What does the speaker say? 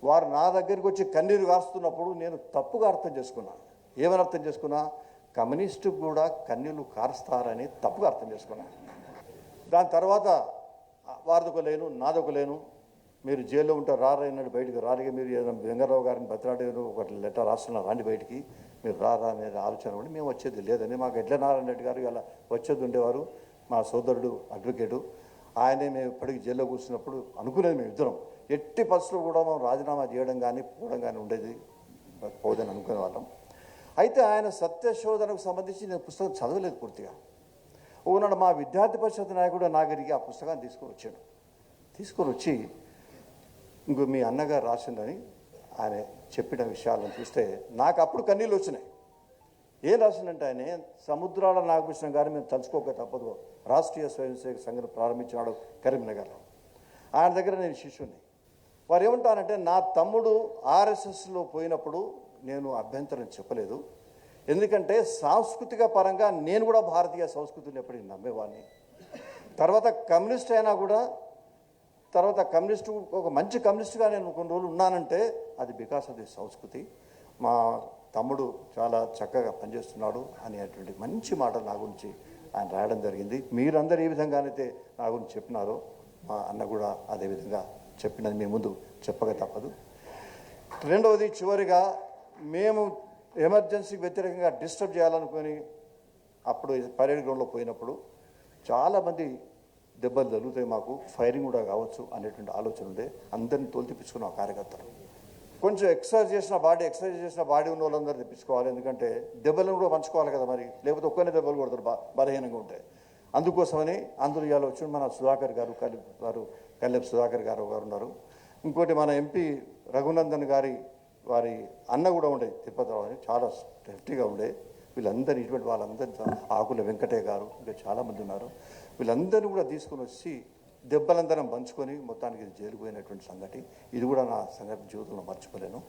వారు నా దగ్గరికి వచ్చి కన్నీరు కారుస్తున్నప్పుడు నేను తప్పుగా అర్థం చేసుకున్నాను. ఏమని అర్థం చేసుకున్నా? కమ్యూనిస్టు కూడా కన్నీళ్ళు కారుస్తారని తప్పుగా అర్థం చేసుకున్నాను. దాని తర్వాత వారిదొక లేను, నాదొక లేను, మీరు జైల్లో ఉంటారు రారన్నాడు, బయటకు రాలిగా మీరు ఏదైనా వెంగళరావు గారిని బతిలాడారు, ఒక లెటర్ రాస్తున్నారు రాండి బయటికి, మీరు రారా అనేది ఆలోచన కూడా మేము వచ్చేది లేదని. మాకు ఎడ్ల నారాయణ రెడ్డి గారు ఇలా వచ్చేది ఉండేవారు, మా సోదరుడు అడ్వకేటు, ఆయనే మేము ఇప్పటికి జైల్లో కూర్చున్నప్పుడు అనుకునేది మేము ఇద్దరం ఎట్టి పరిస్థితుల్లో కూడా మనం రాజీనామా చేయడం కానీ పోవడం కానీ ఉండేది పోదని అనుకునే వాళ్ళం. అయితే ఆయన సత్యశోధనకు సంబంధించి నేను పుస్తకం చదవలేదు పూర్తిగా. ఓనాడు మా విద్యార్థి పరిషత్ నాయకుడు నాగరికి ఆ పుస్తకాన్ని తీసుకొని వచ్చి ఇంకో మీ అన్నగారు రాసిందని ఆయన చెప్పిన విషయాలను చూస్తే నాకు అప్పుడు కన్నీళ్ళు వచ్చినాయి. ఏం రాసిందంటే ఆయన సముద్రాల నాగభూషణం గారు మేము తలుచుకోక తప్పదు రాష్ట్రీయ స్వయం సేవక సంఘం ప్రారంభించినాడు కరీంనగర్లో. ఆయన దగ్గర నేను శిష్యుని. వారు ఏమంటారంటే నా తమ్ముడు ఆర్ఎస్ఎస్లో పోయినప్పుడు నేను అభ్యంతరం చెప్పలేదు, ఎందుకంటే సాంస్కృతిక పరంగా నేను కూడా భారతీయ సంస్కృతిని ఎప్పటికీ నమ్మేవాడిని. తర్వాత కమ్యూనిస్ట్ అయినా కూడా తర్వాత కమ్యూనిస్టు ఒక మంచి కమ్యూనిస్టుగా నేను కొన్ని రోజులు ఉన్నానంటే అది బికాస్ ఆఫ్ ది సంస్కృతి. మా తమ్ముడు చాలా చక్కగా పనిచేస్తున్నాడు అనేటువంటి మంచి మాటలు నా గురించి ఆయన రాయడం జరిగింది. మీరందరూ ఏ విధంగానైతే నా గురించి చెప్పినారో మా అన్న కూడా అదేవిధంగా చెప్పినది మీ ముందు చెప్పక తప్పదు. రెండవది, చివరిగా మేము ఎమర్జెన్సీకి వ్యతిరేకంగా డిస్టర్బ్ చేయాలనుకొని అప్పుడు పరేడ్ గ్రౌండ్లో పోయినప్పుడు చాలామంది దెబ్బలు తగులుతాయి, మాకు ఫైరింగ్ కూడా కావచ్చు అనేటువంటి ఆలోచన ఉండే. అందరినీ తోలు తెప్పించుకున్న కార్యకర్తలు కొంచెం ఎక్సర్సైజ్ చేసిన బాడీ ఉన్న వాళ్ళందరూ తెప్పించుకోవాలి, ఎందుకంటే దెబ్బలను కూడా పంచుకోవాలి కదా మరి, లేకపోతే ఒక్కనే దెబ్బలు కొడతారు బలహీనంగా ఉంటాయి. అందుకోసమని అందులో ఇవాళ వచ్చి మన సుధాకర్ గారు కల్లెపు సుధాకర్ గారు ఉన్నారు. ఇంకోటి మన ఎంపీ రఘునందన్ గారి వారి అన్న కూడా ఉండే తిరుపతిరావు అని, చాలా హెఫ్టీగా ఉండే. వీళ్ళందరూ ఇటువంటి వాళ్ళందరూ, ఆకుల వెంకటయ్య గారు, ఇంకా చాలామంది ఉన్నారు. వీళ్ళందరినీ కూడా తీసుకొని వచ్చి దెబ్బలందరం పంచుకొని మొత్తానికి ఇది చేరిపోయినటువంటి సంగతి. ఇది కూడా నా సంగతి జీవితంలో మర్చిపోలేను.